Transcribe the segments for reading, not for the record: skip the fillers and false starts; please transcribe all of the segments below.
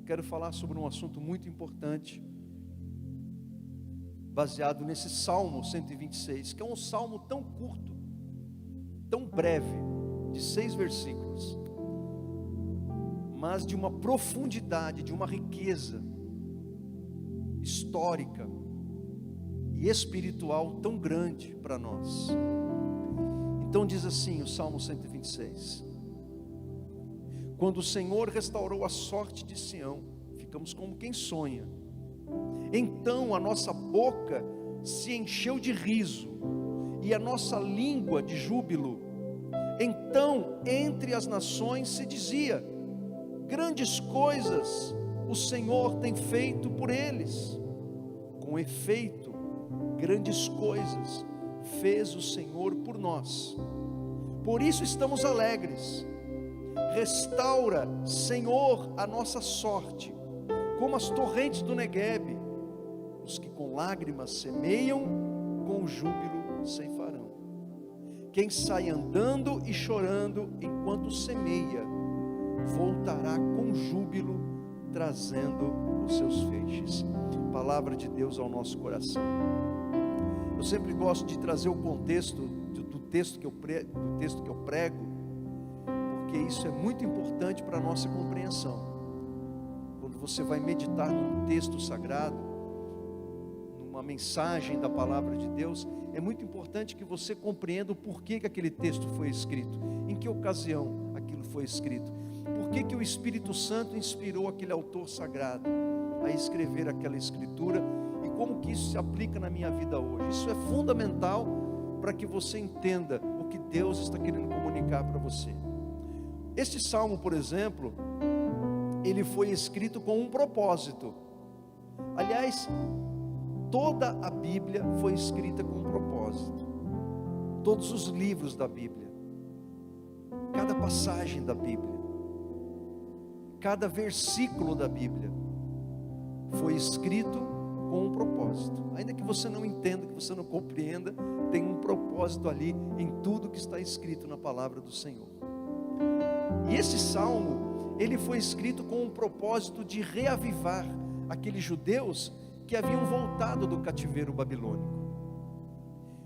quero falar sobre um assunto muito importante, baseado nesse Salmo 126, que é um salmo tão curto, tão breve, de 6 versículos, mas de uma profundidade, de uma riqueza histórica e espiritual tão grande para nós. Então diz assim o Salmo 126: quando o Senhor restaurou a sorte de Sião, ficamos como quem sonha. Então a nossa boca se encheu de riso e a nossa língua de júbilo. Então entre as nações se dizia: grandes coisas o Senhor tem feito por eles. Com efeito, grandes coisas fez o Senhor por nós. Por isso estamos alegres. Restaura, Senhor, a nossa sorte, como as torrentes do Neguebe. Os que com lágrimas semeiam, com júbilo ceifarão. Quem sai andando e chorando enquanto semeia, voltará com júbilo, trazendo os seus feixes. Palavra de Deus ao nosso coração. Eu sempre gosto de trazer o contexto do texto que eu prego, porque isso é muito importante para a nossa compreensão. Quando você vai meditar num texto sagrado, numa mensagem da palavra de Deus, é muito importante que você compreenda o porquê que aquele texto foi escrito, em que ocasião aquilo foi escrito, por que o Espírito Santo inspirou aquele autor sagrado a escrever aquela escritura, e como que isso se aplica na minha vida hoje. Isso é fundamental para que você entenda o que Deus está querendo comunicar para você. Este salmo, por exemplo, ele foi escrito com um propósito. Aliás, toda a Bíblia foi escrita com um propósito. Todos os livros da Bíblia, cada passagem da Bíblia, cada versículo da Bíblia foi escrito com um propósito. Ainda que você não entenda, que você não compreenda, tem um propósito ali em tudo que está escrito na palavra do Senhor. E esse salmo, ele foi escrito com um propósito de reavivar aqueles judeus que haviam voltado do cativeiro babilônico.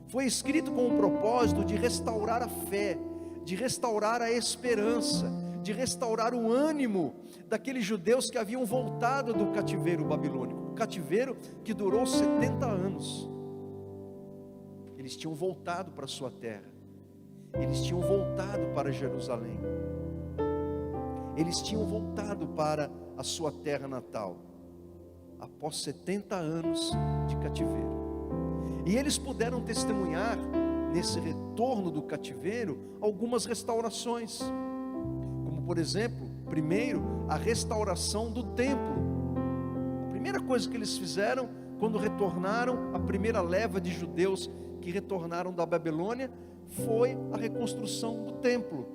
Foi escrito com o propósito de restaurar a fé, de restaurar a esperança, de restaurar o ânimo daqueles judeus que haviam voltado do cativeiro babilônico, cativeiro que durou 70 anos. Eles tinham voltado para a sua terra, eles tinham voltado para Jerusalém, eles tinham voltado para a sua terra natal, após 70 anos de cativeiro. E eles puderam testemunhar, nesse retorno do cativeiro, algumas restaurações, como por exemplo, primeiro, a restauração do templo. A primeira coisa que eles fizeram, quando retornaram, a primeira leva de judeus que retornaram da Babilônia, foi a reconstrução do templo.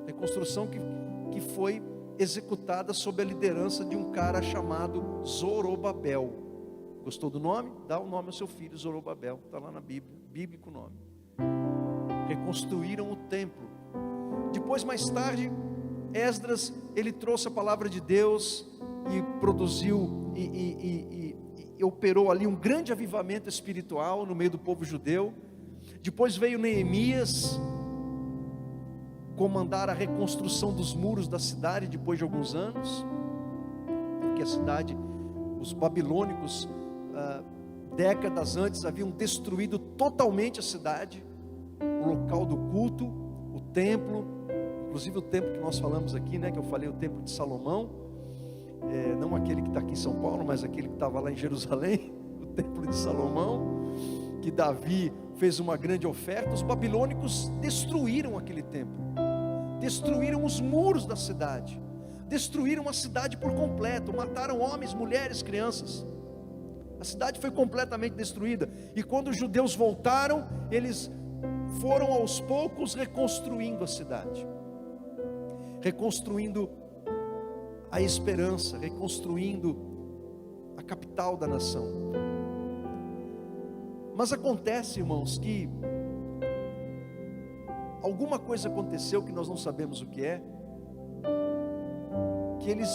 Reconstrução que foi executada sob a liderança de um cara chamado Zorobabel. Gostou do nome? Dá o nome ao seu filho, Zorobabel, está lá na Bíblia, bíblico nome. Reconstruíram o templo. Depois, mais tarde, Esdras, ele trouxe a palavra de Deus e produziu e operou ali um grande avivamento espiritual no meio do povo judeu. Depois veio Neemias comandar a reconstrução dos muros da cidade depois de alguns anos, porque a cidade, os babilônicos, décadas antes haviam destruído totalmente a cidade, o local do culto, o templo, inclusive o templo que nós falamos aqui, né, que eu falei, o templo de Salomão, não aquele que está aqui em São Paulo, mas aquele que estava lá em Jerusalém, o templo de Salomão, que Davi fez uma grande oferta. Os babilônicos destruíram aquele templo, destruíram os muros da cidade, destruíram a cidade por completo, mataram homens, mulheres, crianças. A cidade foi completamente destruída. E quando os judeus voltaram, eles foram aos poucos reconstruindo a cidade, reconstruindo a esperança, reconstruindo a capital da nação. Mas acontece, irmãos, que alguma coisa aconteceu que nós não sabemos o que é, que eles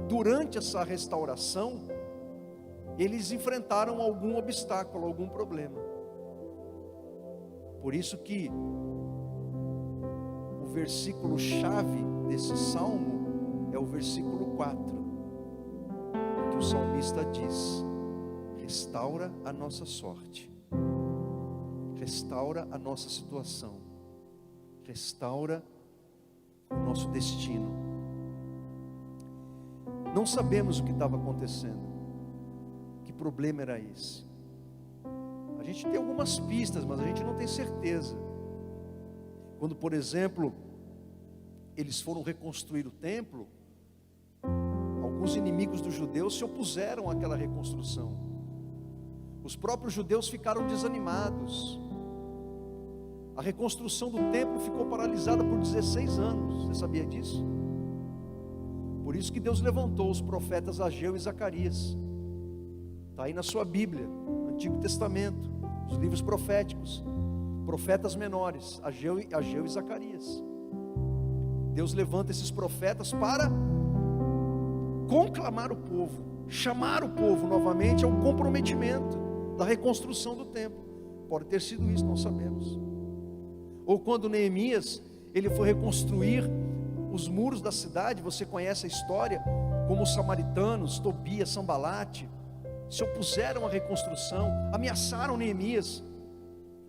durante essa restauração, eles enfrentaram algum obstáculo, algum problema. Por isso que o versículo chave desse salmo é o versículo 4, que o salmista diz: restaura a nossa sorte, restaura a nossa situação, restaura o nosso destino. Não sabemos o que estava acontecendo, que problema era esse. A gente tem algumas pistas, mas a gente não tem certeza. Quando, por exemplo, eles foram reconstruir o templo, alguns inimigos dos judeus se opuseram àquela reconstrução. Os próprios judeus ficaram desanimados. A reconstrução do templo ficou paralisada por 16 anos. Você sabia disso? Por isso que Deus levantou os profetas Ageu e Zacarias. Está aí na sua Bíblia, no Antigo Testamento, os livros proféticos, profetas menores, Ageu e Zacarias. Deus levanta esses profetas para conclamar o povo, chamar o povo novamente ao comprometimento da reconstrução do templo. Pode ter sido isso, não sabemos. Ou quando Neemias, ele foi reconstruir os muros da cidade, você conhece a história, como os samaritanos, Tobias, Sambalate, se opuseram à reconstrução, ameaçaram Neemias,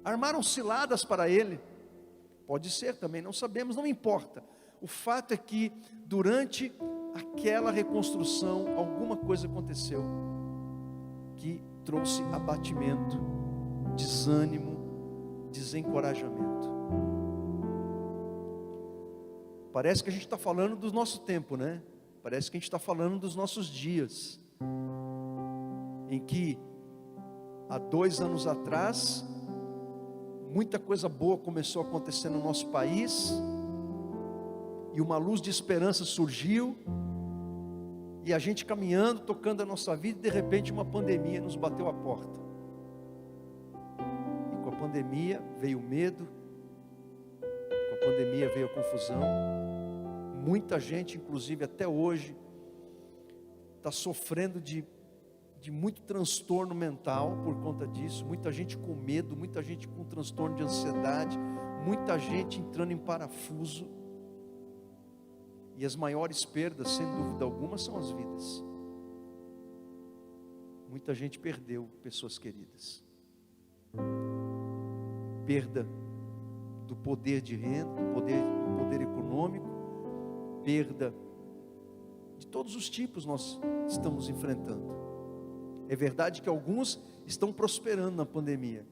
armaram ciladas para ele. Pode ser também, não sabemos, não importa. O fato é que durante aquela reconstrução, alguma coisa aconteceu que trouxe abatimento, desânimo, desencorajamento. Parece que a gente está falando do nosso tempo, né? Parece que a gente está falando dos nossos dias, em que há 2 anos atrás muita coisa boa começou a acontecer no nosso país, e uma luz de esperança surgiu, e a gente caminhando, tocando a nossa vida, e de repente uma pandemia nos bateu a porta. E com a pandemia veio o medo, com a pandemia veio a confusão. Muita gente, inclusive até hoje, está sofrendo de muito transtorno mental por conta disso. Muita gente com medo, muita gente com transtorno de ansiedade, muita gente entrando em parafuso. E as maiores perdas, sem dúvida alguma, são as vidas. Muita gente perdeu pessoas queridas. Perda do poder de renda, do poder econômico, perda de todos os tipos nós estamos enfrentando. É verdade que alguns estão prosperando na pandemia,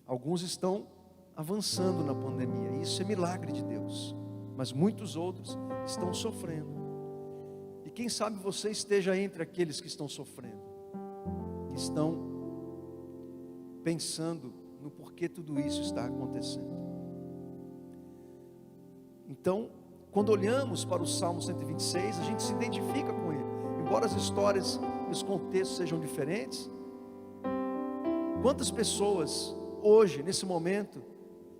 alguns estão avançando na pandemia, isso é milagre de Deus, mas muitos outros estão sofrendo. E quem sabe você esteja entre aqueles que estão sofrendo, que estão pensando no porquê tudo isso está acontecendo. Então, quando olhamos para o Salmo 126, a gente se identifica com ele, embora as histórias e os contextos sejam diferentes. Quantas pessoas hoje, nesse momento,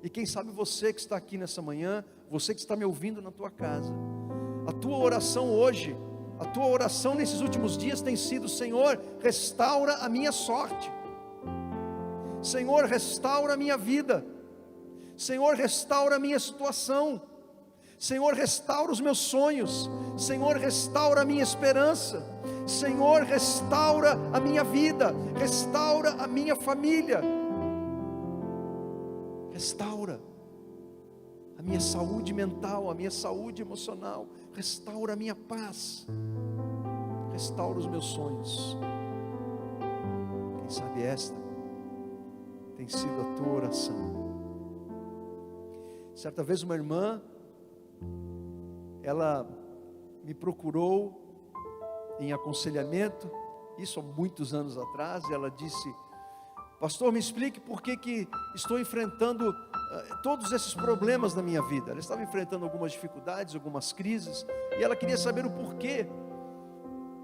e quem sabe você que está aqui nessa manhã, você que está me ouvindo na tua casa, a tua oração hoje, a tua oração nesses últimos dias tem sido: Senhor, restaura a minha sorte, Senhor, restaura a minha vida, Senhor, restaura a minha situação, Senhor, restaura os meus sonhos, Senhor, restaura a minha esperança, Senhor, restaura a minha vida, restaura a minha família, restaura a minha saúde mental, a minha saúde emocional, restaura a minha paz, restaura os meus sonhos. Quem sabe esta tem sido a tua oração. Certa vez uma irmã, ela me procurou em aconselhamento, isso há muitos anos atrás, e ela disse: pastor, me explique por que estou enfrentando todos esses problemas na minha vida. Ela estava enfrentando algumas dificuldades, algumas crises, e ela queria saber o porquê.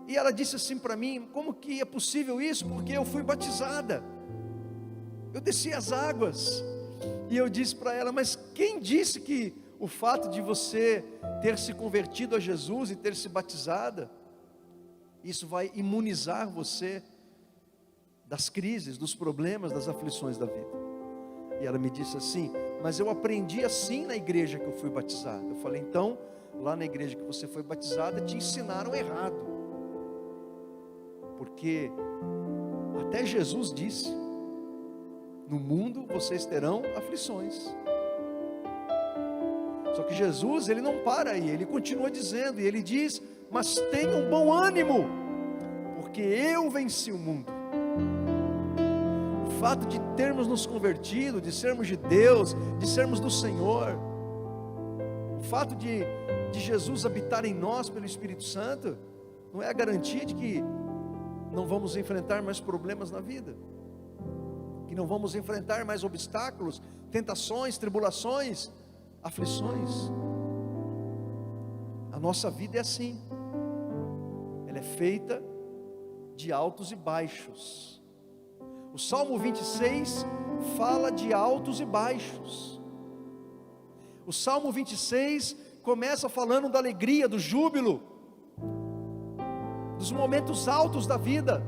E ela disse assim para mim: como que é possível isso? Porque eu fui batizada, eu desci as águas. E eu disse para ela: mas quem disse que o fato de você ter se convertido a Jesus e ter se batizado, isso vai imunizar você das crises, dos problemas, das aflições da vida. E ela me disse assim: mas eu aprendi assim na igreja que eu fui batizada. Eu falei: então, lá na igreja que você foi batizada, te ensinaram errado. Porque até Jesus disse: no mundo vocês terão aflições. Só que Jesus, ele não para aí, ele continua dizendo, e ele diz: mas tenham bom ânimo, porque eu venci o mundo. O fato de termos nos convertido, de sermos de Deus, de sermos do Senhor, o fato de Jesus habitar em nós pelo Espírito Santo, não é a garantia de que não vamos enfrentar mais problemas na vida, que não vamos enfrentar mais obstáculos, tentações, tribulações, aflições. A nossa vida é assim, ela é feita de altos e baixos. O Salmo 26 fala de altos e baixos. O Salmo 26 começa falando da alegria, do júbilo, dos momentos altos da vida,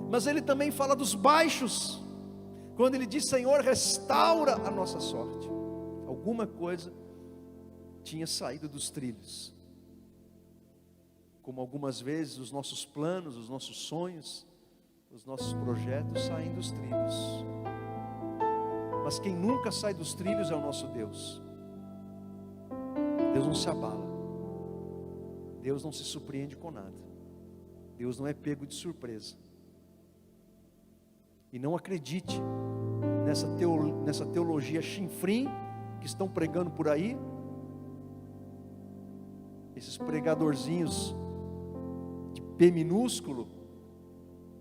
mas ele também fala dos baixos, quando ele diz: Senhor, restaura a nossa sorte. Alguma coisa tinha saído dos trilhos, como algumas vezes os nossos planos, os nossos sonhos, os nossos projetos saem dos trilhos. Mas quem nunca sai dos trilhos é o nosso Deus. Deus não se abala, Deus não se surpreende com nada, Deus não é pego de surpresa. E não acredite nessa teologia chinfrim que estão pregando por aí, esses pregadorzinhos de P minúsculo,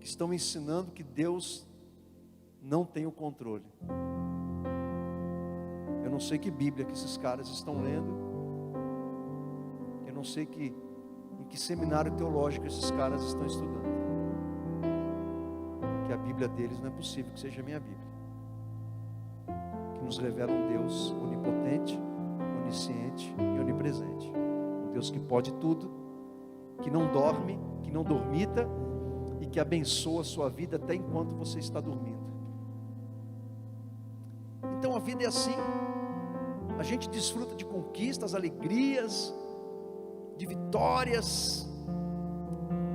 que estão ensinando que Deus não tem o controle. Eu não sei que Bíblia que esses caras estão lendo, eu não sei em que seminário teológico esses caras estão estudando, que a Bíblia deles não é possível que seja a minha Bíblia, que nos revela um Deus onipotente, onisciente e onipresente, um Deus que pode tudo, que não dorme, que não dormita, e que abençoa a sua vida até enquanto você está dormindo. Então a vida é assim, a gente desfruta de conquistas, alegrias, de vitórias,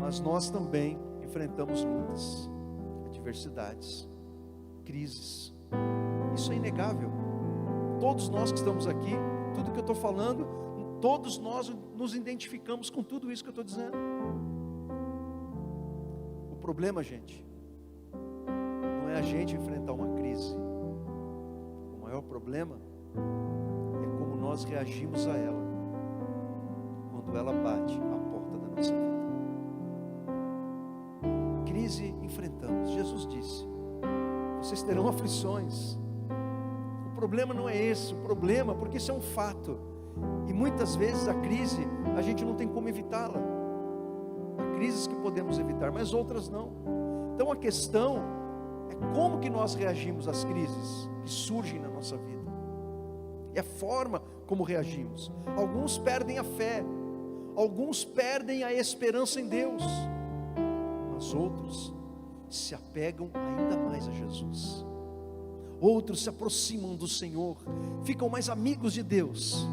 mas nós também enfrentamos lutas, adversidades, crises. Isso é inegável. Todos nós que estamos aqui, tudo que eu estou falando, todos nós nos identificamos com tudo isso que eu estou dizendo. O problema, gente, não é a gente enfrentar uma crise. O maior problema é como nós reagimos a ela quando ela bate à porta da nossa vida. Crise enfrentamos. Jesus disse: vocês terão aflições. O problema não é esse, o problema, porque isso é um fato, e muitas vezes a crise a gente não tem como evitá-la. Há crises que podemos evitar, mas outras não. Então a questão é como que nós reagimos às crises que surgem na nossa vida, e a forma como reagimos. Alguns perdem a fé, alguns perdem a esperança em Deus, mas outros se apegam ainda mais a Jesus. Outros se aproximam do Senhor, ficam mais amigos de Deus.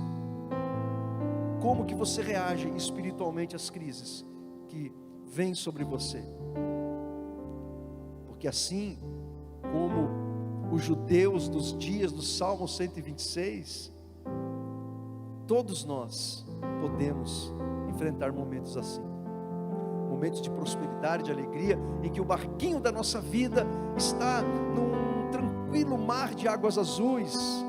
Como que você reage espiritualmente às crises que vêm sobre você? Porque assim como os judeus dos dias do Salmo 126, todos nós podemos enfrentar momentos assim, momentos de prosperidade, de alegria, em que o barquinho da nossa vida está num tranquilo mar de águas azuis,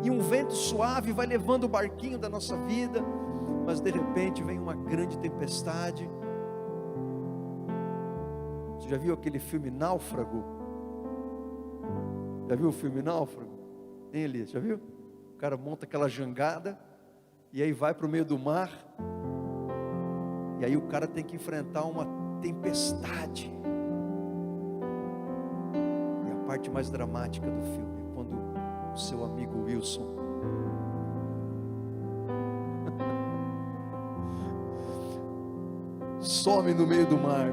e um vento suave vai levando o barquinho da nossa vida, mas de repente vem uma grande tempestade. Você já viu aquele filme Náufrago? Já viu o filme Náufrago? Hein, Elias? Já viu? O cara monta aquela jangada e aí vai para o meio do mar, e aí o cara tem que enfrentar uma tempestade. E a parte mais dramática do filme é quando o seu amigo Wilson some no meio do mar.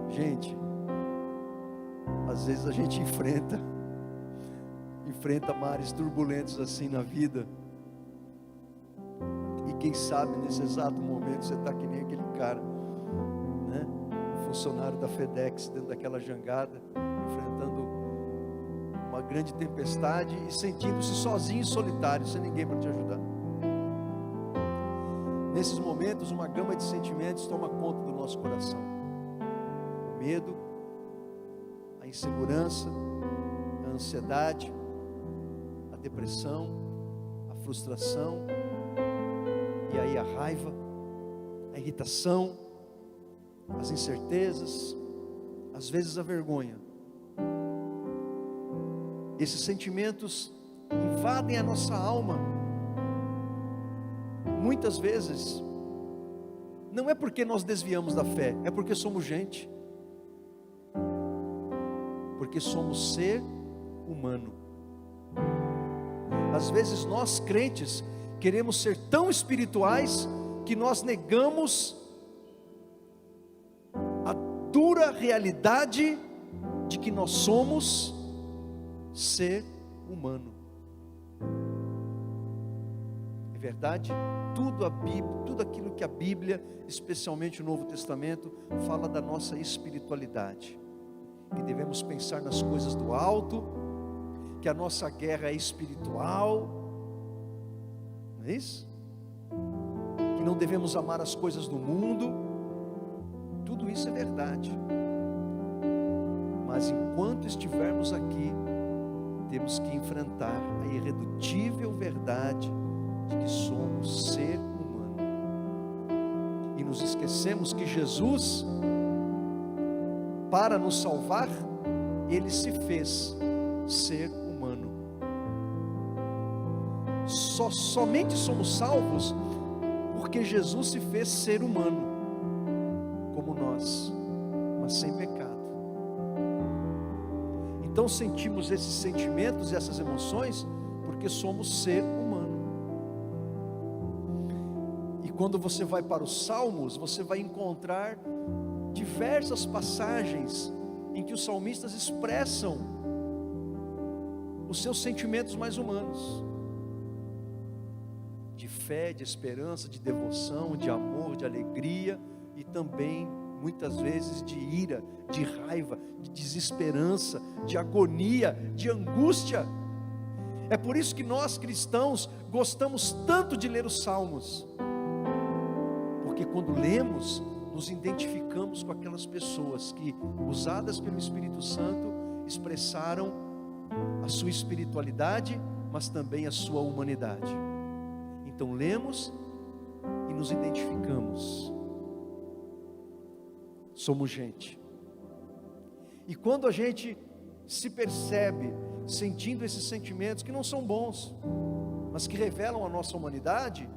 Gente, às vezes a gente enfrenta mares turbulentos assim na vida, e quem sabe nesse exato momento você está que nem aquele cara, né? O funcionário da FedEx dentro daquela jangada, enfrentando uma grande tempestade e sentindo-se sozinho e solitário, sem ninguém para te ajudar. Nesses momentos, uma gama de sentimentos toma conta do nosso coração: o medo, a insegurança, a ansiedade, a depressão, a frustração, e aí a raiva, a irritação, as incertezas, às vezes a vergonha. Esses sentimentos invadem a nossa alma. Muitas vezes, não é porque nós desviamos da fé, é porque somos gente, porque somos ser humano. Às vezes nós crentes queremos ser tão espirituais que nós negamos a dura realidade de que nós somos ser humano. É verdade? Tudo aquilo que a Bíblia, especialmente o Novo Testamento, fala da nossa espiritualidade, que devemos pensar nas coisas do alto, que a nossa guerra é espiritual, não é isso? Que não devemos amar as coisas do mundo. Tudo isso é verdade, mas enquanto estivermos aqui, temos que enfrentar a irredutível verdade de que somos ser humano, e nos esquecemos que Jesus, para nos salvar, Ele se fez ser humano. Somente somos salvos porque Jesus se fez ser humano, como nós, mas sem pecado. Então sentimos esses sentimentos e essas emoções porque somos ser humano. E quando você vai para os Salmos, você vai encontrar diversas passagens em que os salmistas expressam os seus sentimentos mais humanos, de fé, de esperança, de devoção, de amor, de alegria, e também muitas vezes de ira, de raiva, de desesperança, de agonia, de angústia. É por isso que nós cristãos gostamos tanto de ler os Salmos, porque quando lemos, nos identificamos com aquelas pessoas que, usadas pelo Espírito Santo, expressaram a sua espiritualidade, mas também a sua humanidade. Então lemos e nos identificamos. Somos gente. E quando a gente se percebe sentindo esses sentimentos que não são bons, mas que revelam a nossa humanidade,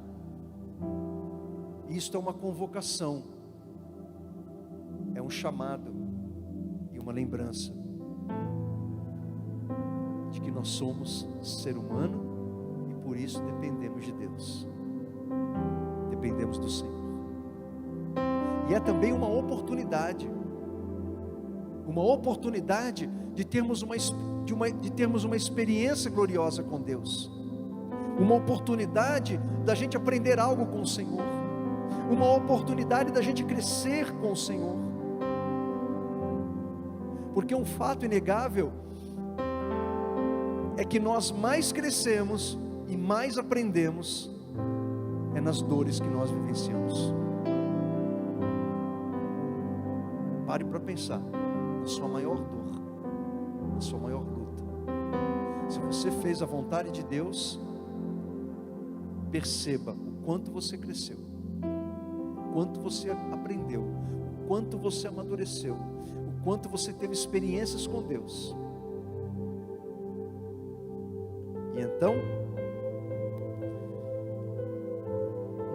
isto é uma convocação, é um chamado e uma lembrança de que nós somos ser humano e por isso dependemos de Deus, dependemos do Senhor. E é também uma oportunidade de termos uma experiência gloriosa com Deus, uma oportunidade da gente aprender algo com o Senhor, uma oportunidade da gente crescer com o Senhor, porque um fato inegável é que nós mais crescemos e mais aprendemos é nas dores que nós vivenciamos. Pare para pensar na sua maior dor, na sua maior luta. Se você fez a vontade de Deus, perceba o quanto você cresceu, o quanto você aprendeu, o quanto você amadureceu, o quanto você teve experiências com Deus. E então,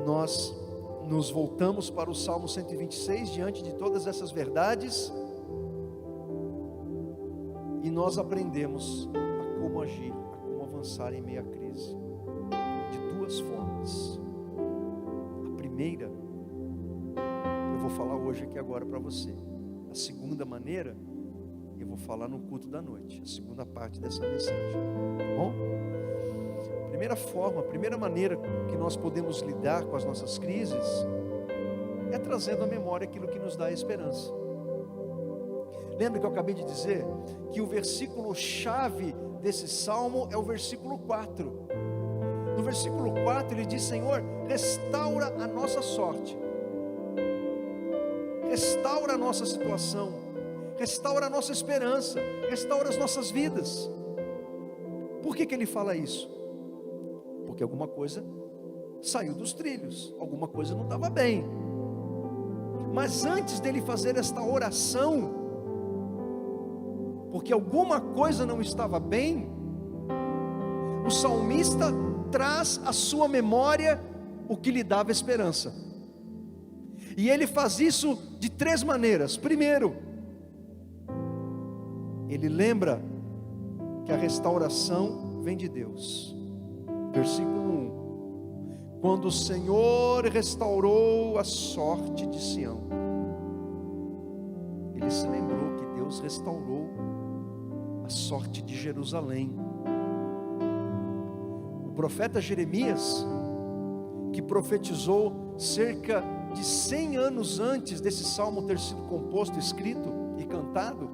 nós nos voltamos para o Salmo 126, diante de todas essas verdades, e nós aprendemos a como agir, a como descansar em meio à crise, de duas formas. A primeira, eu vou falar hoje aqui agora para você. A segunda maneira, eu vou falar no culto da noite, a segunda parte dessa mensagem, tá bom? Primeira forma, a primeira maneira que nós podemos lidar com as nossas crises é trazendo à memória aquilo que nos dá esperança. Lembra que eu acabei de dizer que o versículo chave desse salmo é o versículo 4. No versículo 4 ele diz: Senhor, restaura a nossa sorte, restaura a nossa situação, restaura a nossa esperança, restaura as nossas vidas. Por que ele fala isso? Porque alguma coisa saiu dos trilhos, alguma coisa não estava bem. Mas antes dele fazer esta oração, porque alguma coisa não estava bem, o salmista traz à sua memória o que lhe dava esperança. E ele faz isso de três maneiras. Primeiro, ele lembra que a restauração vem de Deus. Versículo 1: quando o Senhor restaurou a sorte de Sião. Ele se lembrou que Deus restaurou a sorte de Jerusalém. O profeta Jeremias, que profetizou cerca de 100 anos antes desse salmo ter sido composto, escrito e cantado,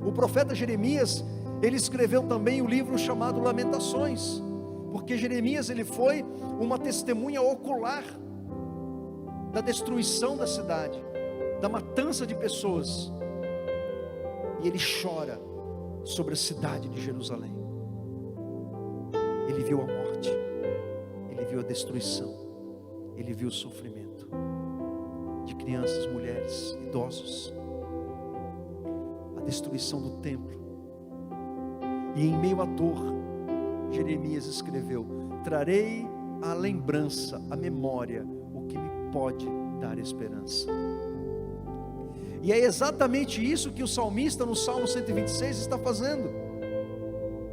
o profeta Jeremias, ele escreveu também o livro chamado Lamentações, porque Jeremias ele foi uma testemunha ocular da destruição da cidade, da matança de pessoas, e ele chora sobre a cidade de Jerusalém. Ele viu a morte, ele viu a destruição, ele viu o sofrimento de crianças, mulheres, idosos, a destruição do templo. E em meio à dor, Jeremias escreveu: trarei à lembrança, à memória, o que me pode dar esperança. E é exatamente isso que o salmista no Salmo 126 está fazendo.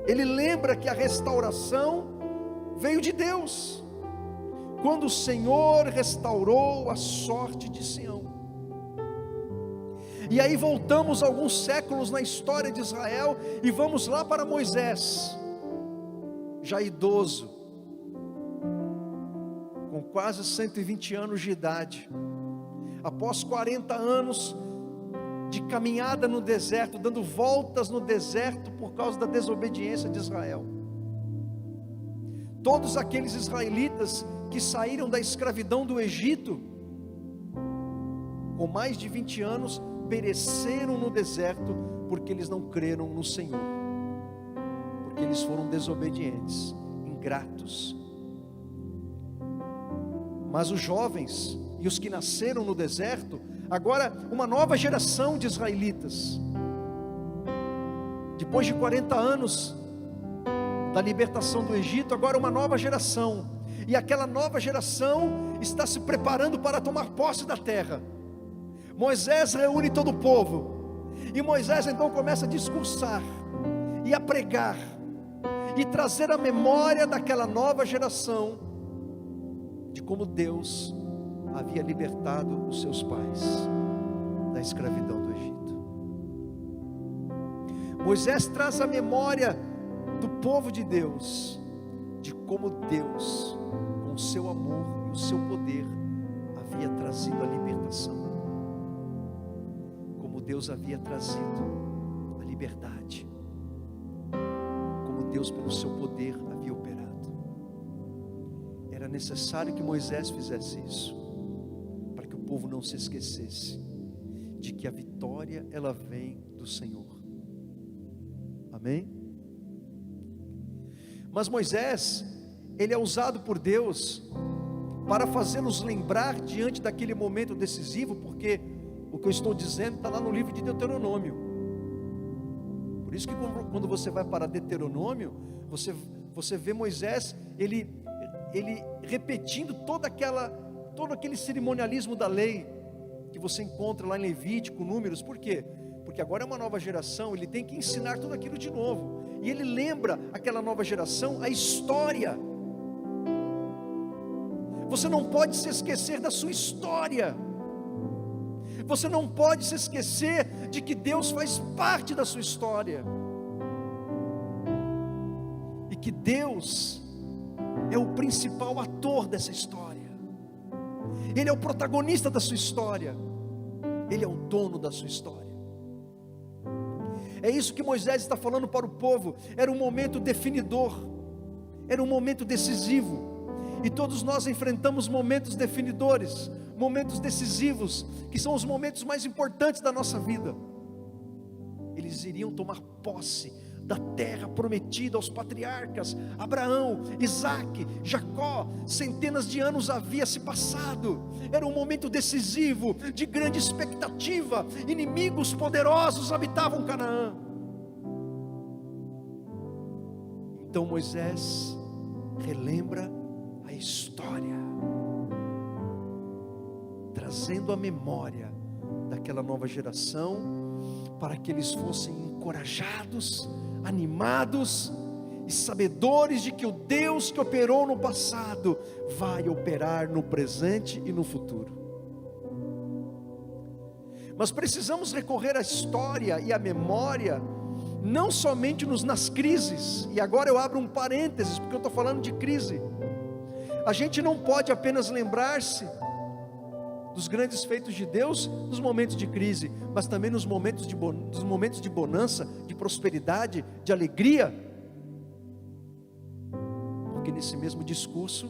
Ele lembra que a restauração veio de Deus, quando o Senhor restaurou a sorte de Sião. E aí voltamos alguns séculos na história de Israel e vamos lá para Moisés, já idoso, com quase 120 anos de idade, após 40 anos de caminhada no deserto, dando voltas no deserto por causa da desobediência de Israel. Todos aqueles israelitas que saíram da escravidão do Egito, com mais de 20 anos, pereceram no deserto, porque eles não creram no Senhor, porque eles foram desobedientes, ingratos. Mas os jovens e os que nasceram no deserto, agora uma nova geração de israelitas, depois de 40 anos da libertação do Egito, agora uma nova geração, e aquela nova geração está se preparando para tomar posse da terra. Moisés reúne todo o povo, e Moisés então começa a discursar, e a pregar, e trazer a memória daquela nova geração, de como Deus havia libertado os seus pais da escravidão do Egito. Moisés traz a memória do povo de Deus, de como Deus, com o seu amor e o seu poder, havia trazido a libertação, como Deus havia trazido a liberdade, como Deus pelo seu poder havia operado. Era necessário que Moisés fizesse isso, para que o povo não se esquecesse de que a vitória ela vem do Senhor. Amém? Mas Moisés, ele é usado por Deus para fazê-los lembrar diante daquele momento decisivo, porque o que eu estou dizendo está lá no livro de Deuteronômio. Por isso que quando você vai para Deuteronômio, você vê Moisés, ele repetindo todo aquele cerimonialismo da lei, que você encontra lá em Levítico, Números. Por quê? Porque agora é uma nova geração, ele tem que ensinar tudo aquilo de novo, e ele lembra aquela nova geração a história. Você não pode se esquecer da sua história. Você não pode se esquecer de que Deus faz parte da sua história. E que Deus é o principal ator dessa história. Ele é o protagonista da sua história. Ele é o dono da sua história. É isso que Moisés está falando para o povo. Era um momento definidor. Era um momento decisivo. E todos nós enfrentamos momentos definidores, momentos decisivos, que são os momentos mais importantes da nossa vida. Eles iriam tomar posse da terra prometida aos patriarcas, Abraão, Isaque, Jacó. Centenas de anos havia se passado. Era um momento decisivo, de grande expectativa. Inimigos poderosos habitavam Canaã. Então Moisés relembra a história, trazendo a memória daquela nova geração, para que eles fossem encorajados, animados e sabedores de que o Deus que operou no passado vai operar no presente e no futuro. Mas precisamos recorrer à história e à memória, não somente nas crises. E agora eu abro um parênteses, porque eu estou falando de crise. A gente não pode apenas lembrar-se dos grandes feitos de Deus nos momentos de crise, mas também nos momentos de bonança, de prosperidade, de alegria. Porque nesse mesmo discurso,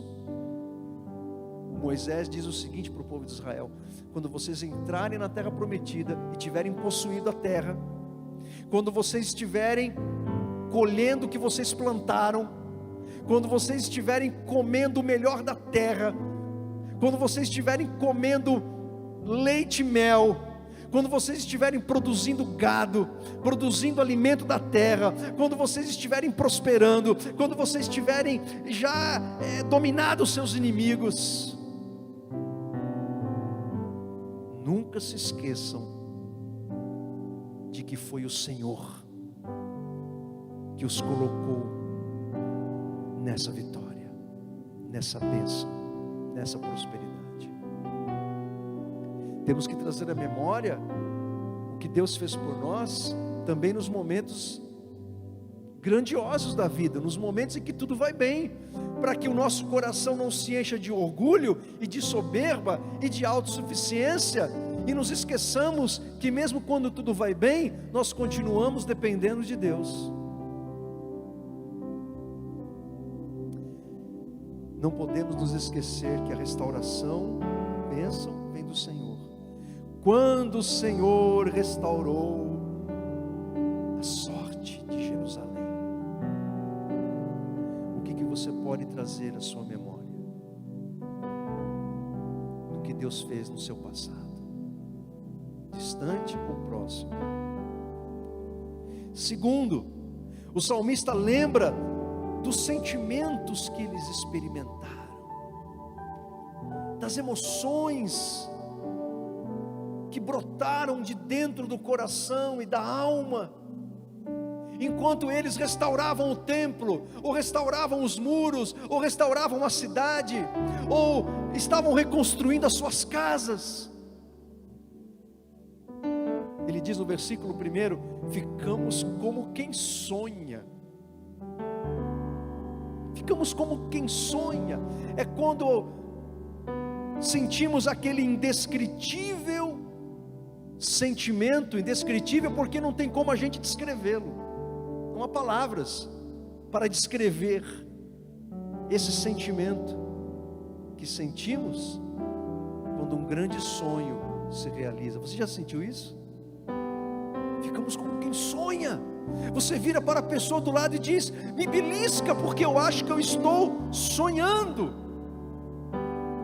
Moisés diz o seguinte para o povo de Israel: quando vocês entrarem na terra prometida e tiverem possuído a terra, quando vocês estiverem colhendo o que vocês plantaram, quando vocês estiverem comendo o melhor da terra, quando vocês estiverem comendo leite e mel, quando vocês estiverem produzindo gado, produzindo alimento da terra, quando vocês estiverem prosperando, quando vocês estiverem já dominado os seus inimigos, nunca se esqueçam de que foi o Senhor que os colocou nessa vitória, nessa bênção, nessa prosperidade. Temos que trazer à memória o que Deus fez por nós, também nos momentos grandiosos da vida, nos momentos em que tudo vai bem, para que o nosso coração não se encha de orgulho e de soberba e de autossuficiência, e nos esqueçamos que mesmo quando tudo vai bem, nós continuamos dependendo de Deus. Não podemos nos esquecer que a restauração, bênção, vem do Senhor. Quando o Senhor restaurou a sorte de Jerusalém, o que você pode trazer à sua memória do que Deus fez no seu passado, distante ou próximo? Segundo, o salmista lembra dos sentimentos que eles experimentaram, das emoções que brotaram de dentro do coração e da alma, enquanto eles restauravam o templo, ou restauravam os muros, ou restauravam a cidade, ou estavam reconstruindo as suas casas. Ele diz no versículo 1: ficamos como quem sonha. Ficamos como quem sonha. É quando sentimos aquele indescritível sentimento, indescritível porque não tem como a gente descrevê-lo. Não há palavras para descrever esse sentimento que sentimos quando um grande sonho se realiza. Você já sentiu isso? Ficamos como quem sonha. Você vira para a pessoa do lado e diz: me belisca, porque eu acho que eu estou sonhando.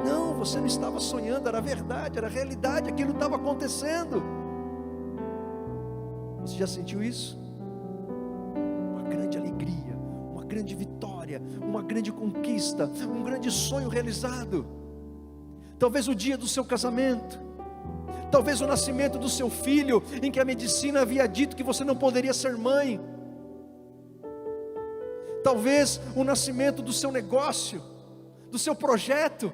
Não, você não estava sonhando, era verdade, era realidade, aquilo estava acontecendo. Você já sentiu isso? Uma grande alegria, uma grande vitória, uma grande conquista, um grande sonho realizado. Talvez o dia do seu casamento, talvez o nascimento do seu filho, em que a medicina havia dito que você não poderia ser mãe. talvez o nascimento do seu negócio, do seu projeto,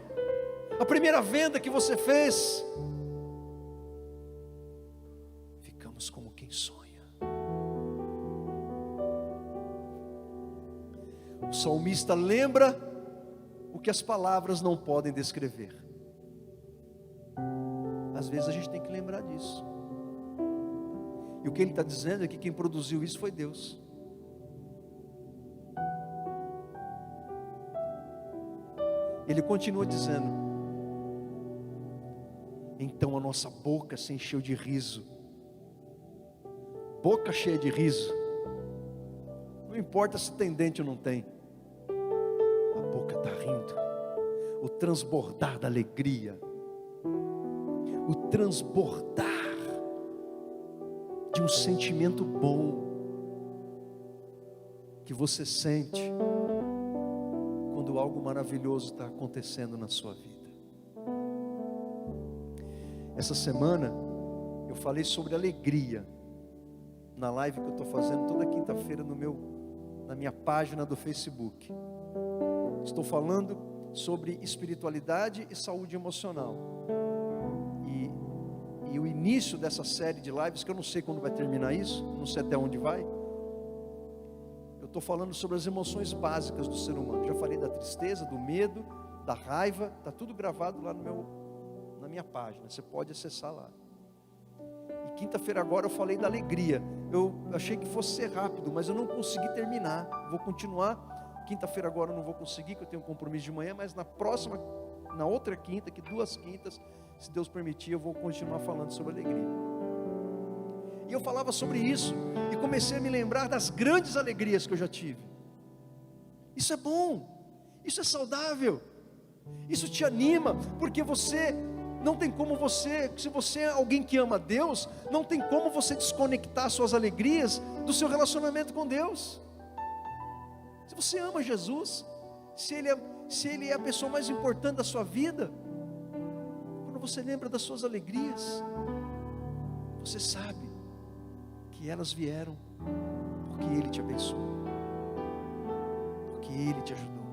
a primeira venda que você fez. Ficamos como quem sonha. O salmista lembra o que as palavras não podem descrever. Às vezes a gente tem que lembrar disso. E o que ele está dizendo é que quem produziu isso foi Deus. Ele continua dizendo: então a nossa boca se encheu de riso. Boca cheia de riso. Não importa se tem dente ou não tem. A boca está rindo. O transbordar da alegria. O transbordar de um sentimento bom que você sente quando algo maravilhoso está acontecendo na sua vida. Essa semana eu falei sobre alegria na live que eu estou fazendo toda quinta-feira na minha página do Facebook. Estou falando sobre espiritualidade e saúde emocional. E o início dessa série de lives, que eu não sei quando vai terminar isso, não sei até onde vai. Eu estou falando sobre as emoções básicas do ser humano. Já falei da tristeza, do medo, da raiva. Está tudo gravado lá na minha página. Você pode acessar lá. E quinta-feira agora eu falei da alegria. Eu achei que fosse ser rápido, mas eu não consegui terminar. Vou continuar. Quinta-feira agora eu não vou conseguir, porque eu tenho um compromisso de manhã. Mas na outra quinta, que 2 quintas, se Deus permitir, eu vou continuar falando sobre alegria. E eu falava sobre isso, e comecei a me lembrar das grandes alegrias que eu já tive. Isso é bom, isso é saudável, isso te anima, porque você, não tem como você, se você é alguém que ama Deus, não tem como você desconectar suas alegrias do seu relacionamento com Deus. Se você ama Jesus, se Ele é a pessoa mais importante da sua vida, quando você lembra das suas alegrias, você sabe que elas vieram porque Ele te abençoou, porque Ele te ajudou.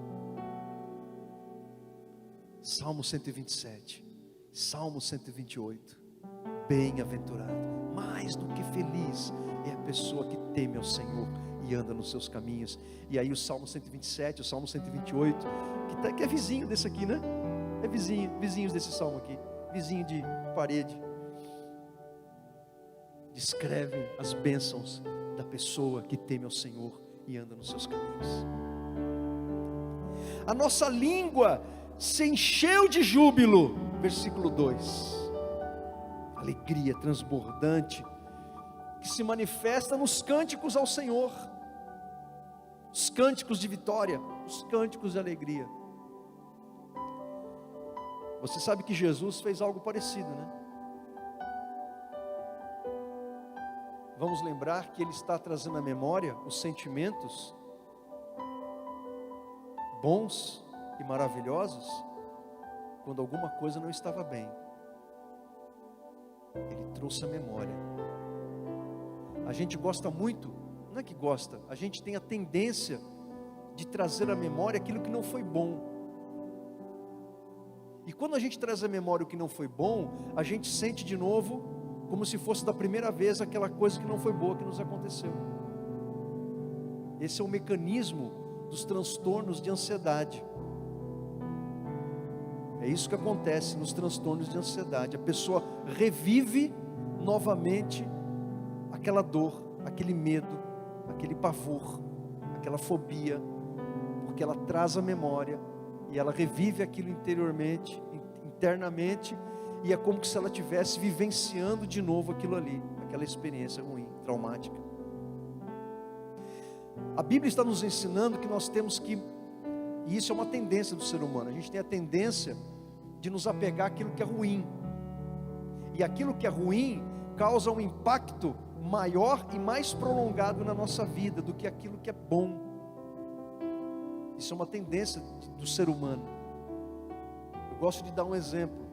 Salmo 127, Salmo 128, bem-aventurado, mais do que feliz é a pessoa que teme ao Senhor e anda nos seus caminhos. E aí o Salmo 127, o Salmo 128, que é vizinho desse aqui, né? É vizinhos desse salmo aqui, vizinho de parede. Descrevem as bênçãos da pessoa que teme ao Senhor e anda nos seus caminhos. A nossa língua se encheu de júbilo, versículo 2. Alegria transbordante que se manifesta nos cânticos ao Senhor, os cânticos de vitória, os cânticos de alegria. Você sabe que Jesus fez algo parecido, né? Vamos lembrar que Ele está trazendo à memória os sentimentos bons e maravilhosos quando alguma coisa não estava bem. Ele trouxe a memória. A gente gosta muito, não é que gosta, a gente tem a tendência de trazer à memória aquilo que não foi bom. E quando a gente traz à memória o que não foi bom, a gente sente de novo, como se fosse da primeira vez, aquela coisa que não foi boa que nos aconteceu. Esse é o mecanismo dos transtornos de ansiedade. É isso que acontece nos transtornos de ansiedade. A pessoa revive novamente aquela dor, aquele medo, aquele pavor, aquela fobia, porque ela traz a memória e ela revive aquilo interiormente, internamente, e é como se ela estivesse vivenciando de novo aquilo ali, aquela experiência ruim, traumática. A Bíblia está nos ensinando que nós temos que, e isso é uma tendência do ser humano, a gente tem a tendência de nos apegar àquilo que é ruim, e aquilo que é ruim causa um impacto maior e mais prolongado na nossa vida do que aquilo que é bom. Isso é uma tendência do ser humano. Eu gosto de dar um exemplo.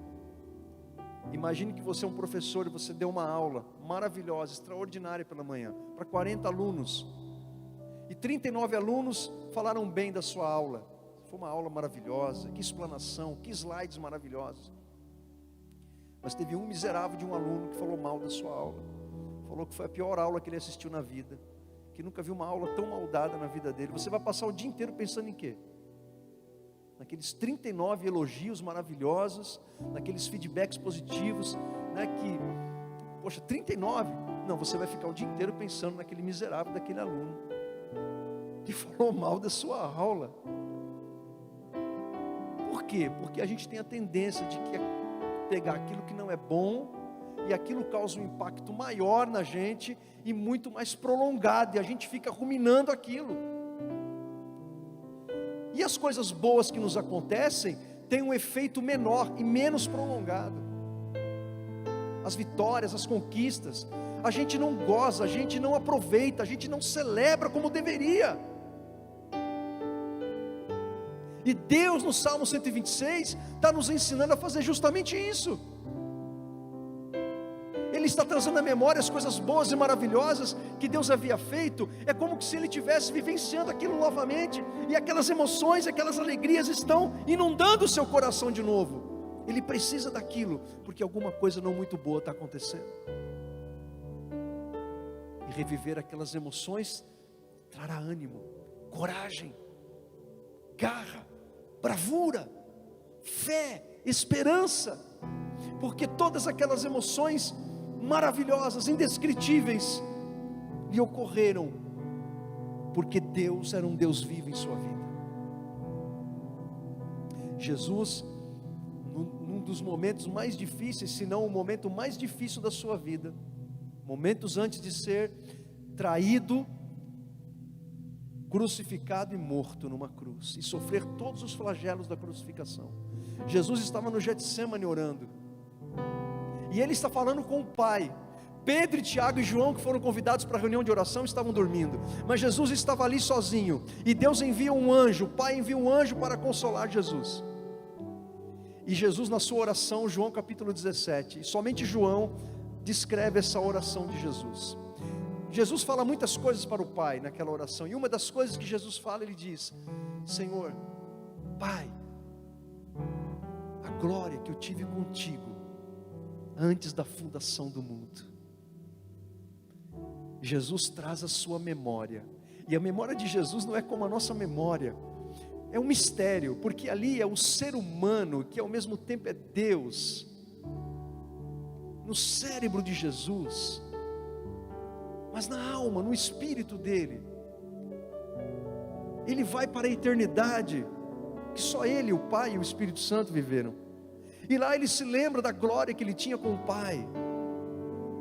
Imagine que você é um professor e você deu uma aula maravilhosa, extraordinária pela manhã, para 40 alunos. e 39 alunos falaram bem da sua aula. Foi uma aula maravilhosa, que explanação, que slides maravilhosos. Mas teve um miserável de um aluno que falou mal da sua aula. Falou que foi a pior aula que ele assistiu na vida, que nunca viu uma aula tão mal dada na vida dele. Você vai passar o dia inteiro pensando em quê? Naqueles 39 elogios maravilhosos, naqueles feedbacks positivos, né, que, poxa, 39? Não, você vai ficar o dia inteiro pensando naquele miserável daquele aluno, que falou mal da sua aula. Por quê? Porque a gente tem a tendência de pegar aquilo que não é bom, e aquilo causa um impacto maior na gente, e muito mais prolongado, e a gente fica ruminando aquilo. E as coisas boas que nos acontecem, têm um efeito menor e menos prolongado. As vitórias, as conquistas, a gente não goza, a gente não aproveita, a gente não celebra como deveria. E Deus no Salmo 126 está nos ensinando a fazer justamente isso. Ele está trazendo à memória as coisas boas e maravilhosas que Deus havia feito. É como se Ele estivesse vivenciando aquilo novamente, e aquelas emoções, aquelas alegrias estão inundando o seu coração de novo. Ele precisa daquilo, porque alguma coisa não muito boa está acontecendo. E reviver aquelas emoções trará ânimo, coragem, garra, bravura, fé, esperança, porque todas aquelas emoções maravilhosas, indescritíveis, lhe ocorreram, porque Deus era um Deus vivo em sua vida. Jesus, num dos momentos mais difíceis, se não o momento mais difícil da sua vida, momentos antes de ser traído, crucificado e morto numa cruz, e sofrer todos os flagelos da crucificação, Jesus estava no Getsemane orando, e ele está falando com o Pai. Pedro, Tiago e João, que foram convidados para a reunião de oração, estavam dormindo, mas Jesus estava ali sozinho, e Deus envia um anjo, o Pai envia um anjo para consolar Jesus. E Jesus, na sua oração, João capítulo 17, e somente João descreve essa oração de Jesus. Jesus fala muitas coisas para o Pai naquela oração, e uma das coisas que Jesus fala, ele diz: Senhor, Pai, a glória que eu tive contigo antes da fundação do mundo. Jesus traz a sua memória, e a memória de Jesus não é como a nossa memória, é um mistério, porque ali é o ser humano, que ao mesmo tempo é Deus, no cérebro de Jesus, mas na alma, no espírito dele. Ele vai para a eternidade, que só ele, o Pai e o Espírito Santo viveram, e lá ele se lembra da glória que ele tinha com o Pai,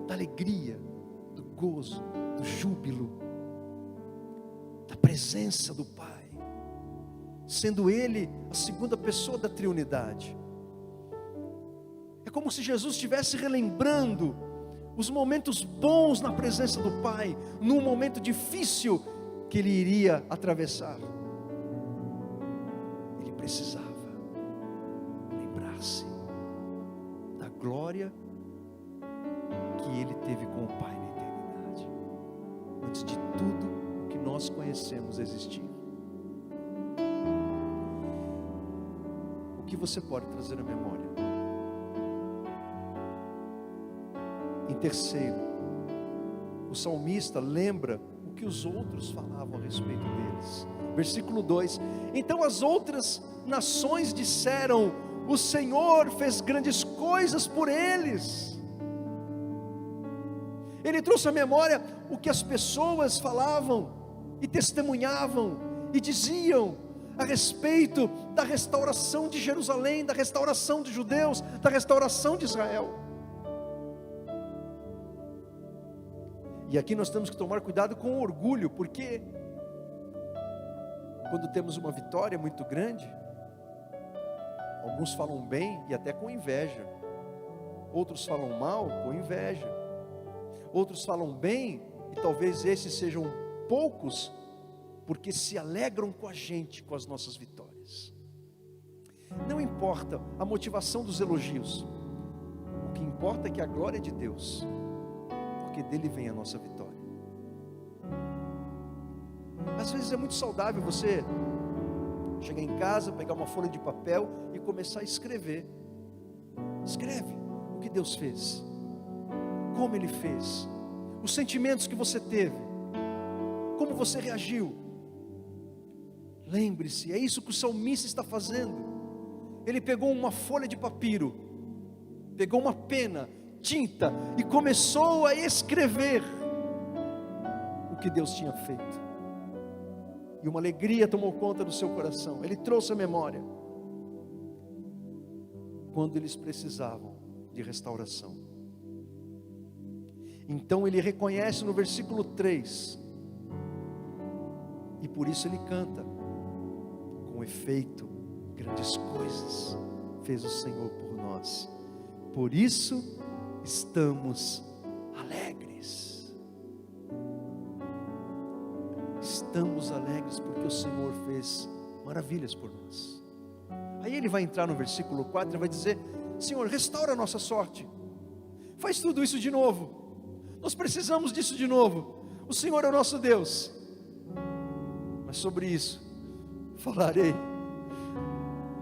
da alegria, do gozo, do júbilo, da presença do Pai, sendo ele a segunda pessoa da triunidade. É como se Jesus estivesse relembrando os momentos bons na presença do Pai, num momento difícil que ele iria atravessar. Ele precisava lembrar-se da glória que ele teve com o Pai na eternidade, antes de tudo o que nós conhecemos existir. O que você pode trazer à memória? Em terceiro, o salmista lembra o que os outros falavam a respeito deles. Versículo 2: então as outras nações disseram: o Senhor fez grandes coisas por eles. Ele trouxe à memória o que as pessoas falavam e testemunhavam e diziam a respeito da restauração de Jerusalém, da restauração dos judeus, da restauração de Israel. E aqui nós temos que tomar cuidado com o orgulho, porque quando temos uma vitória muito grande, alguns falam bem e até com inveja, outros falam mal com inveja, outros falam bem, e talvez esses sejam poucos, porque se alegram com a gente, com as nossas vitórias. Não importa a motivação dos elogios, o que importa é que a glória é de Deus, porque dele vem a nossa vitória. Às vezes é muito saudável você chegar em casa, pegar uma folha de papel e começar a escrever. Escreve o que Deus fez, como Ele fez, os sentimentos que você teve, como você reagiu. Lembre-se, é isso que o salmista está fazendo. Ele pegou uma folha de papiro, pegou uma pena, tinta e começou a escrever o que Deus tinha feito. E uma alegria tomou conta do seu coração. Ele trouxe a memória quando eles precisavam de restauração. Então ele reconhece no versículo 3, e por isso ele canta: com efeito, grandes coisas fez o Senhor por nós, por isso estamos alegres. Estamos alegres porque o Senhor fez maravilhas por nós. Aí ele vai entrar no versículo 4 e vai dizer: Senhor, restaura a nossa sorte, faz tudo isso de novo, nós precisamos disso de novo, o Senhor é o nosso Deus. Mas sobre isso falarei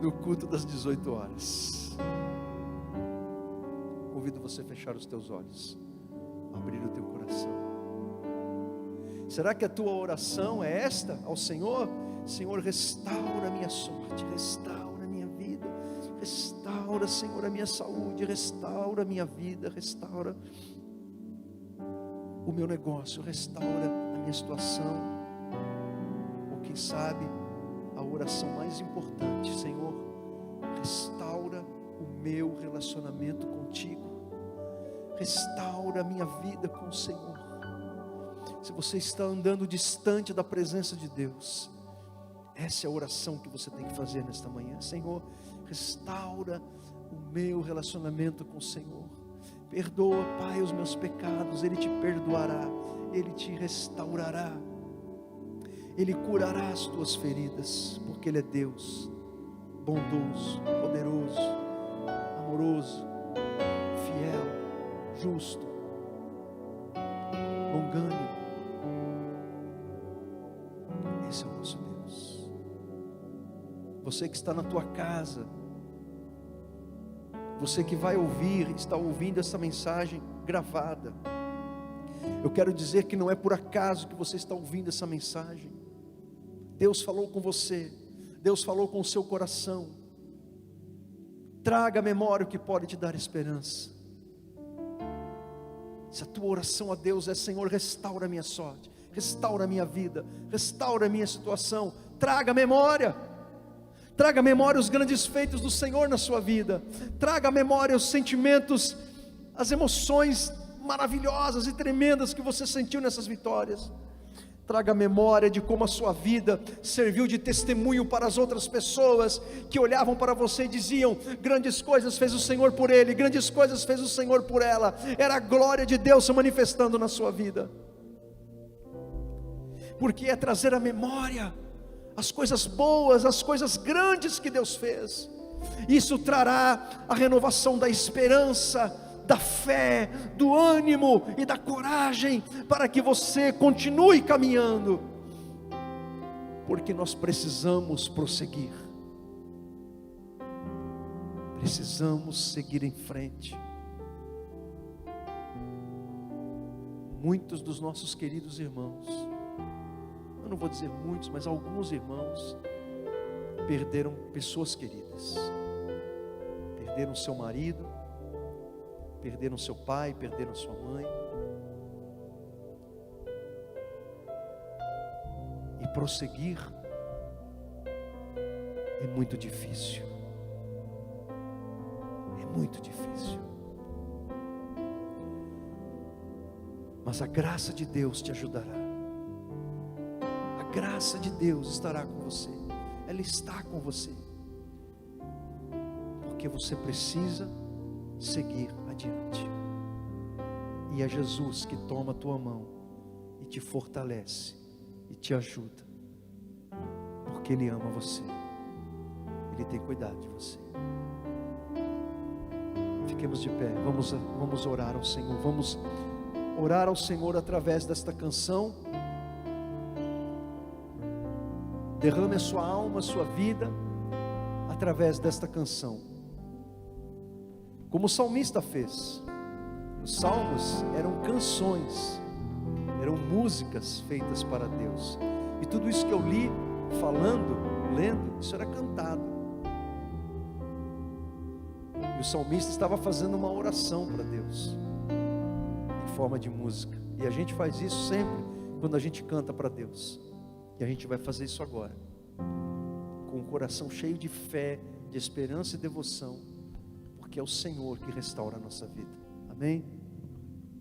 no culto das 18 horas. Convido você a fechar os teus olhos, abrir o teu coração. Será que a tua oração é esta ao Senhor? Senhor, restaura a minha sorte, restaura a minha vida, restaura, Senhor, a minha saúde, restaura a minha vida, restaura o meu negócio, restaura a minha situação. Ou quem sabe, a oração mais importante: Senhor, restaura o meu relacionamento contigo, restaura a minha vida com o Senhor. Se você está andando distante da presença de Deus, essa é a oração que você tem que fazer nesta manhã. Senhor, restaura o meu relacionamento com o Senhor. Perdoa, Pai, os meus pecados. Ele te perdoará, Ele te restaurará, Ele curará as tuas feridas, porque Ele é Deus, bondoso, poderoso, amoroso, fiel, justo, longânimo. Esse é o nosso Deus. Você que está na tua casa, você que vai ouvir, está ouvindo essa mensagem gravada, eu quero dizer que não é por acaso que você está ouvindo essa mensagem. Deus falou com você, Deus falou com o seu coração. Traga à memória o que pode te dar esperança. Se a tua oração a Deus é: Senhor, restaura a minha sorte, restaura a minha vida, restaura a minha situação, traga à memória os grandes feitos do Senhor na sua vida, traga à memória os sentimentos, as emoções maravilhosas e tremendas que você sentiu nessas vitórias. Traga a memória de como a sua vida serviu de testemunho para as outras pessoas que olhavam para você e diziam: grandes coisas fez o Senhor por ele, grandes coisas fez o Senhor por ela. Era a glória de Deus se manifestando na sua vida. Porque é trazer à memória as coisas boas, as coisas grandes que Deus fez. Isso trará a renovação da esperança, da fé, do ânimo e da coragem, para que você continue caminhando, porque nós precisamos prosseguir, precisamos seguir em frente. Muitos dos nossos queridos irmãos, eu não vou dizer muitos, mas alguns irmãos perderam pessoas queridas, perderam seu marido, perderam seu pai, perderam sua mãe. E prosseguir é muito difícil. É muito difícil. Mas a graça de Deus te ajudará. A graça de Deus estará com você. Ela está com você. Porque você precisa seguir adiante. E é Jesus que toma a tua mão e te fortalece e te ajuda, porque Ele ama você, Ele tem cuidado de você. Fiquemos de pé, vamos orar ao Senhor, vamos orar ao Senhor através desta canção. derrame a sua alma, a sua vida, através desta canção. Como o salmista fez. Os salmos eram canções, eram músicas feitas para Deus. E tudo isso que eu li, falando, lendo, isso era cantado. E o salmista estava fazendo uma oração para Deus, em forma de música. E a gente faz isso sempre, quando a gente canta para Deus. E a gente vai fazer isso agora, com o coração cheio de fé, de esperança e devoção, porque é o Senhor que restaura a nossa vida. Amém?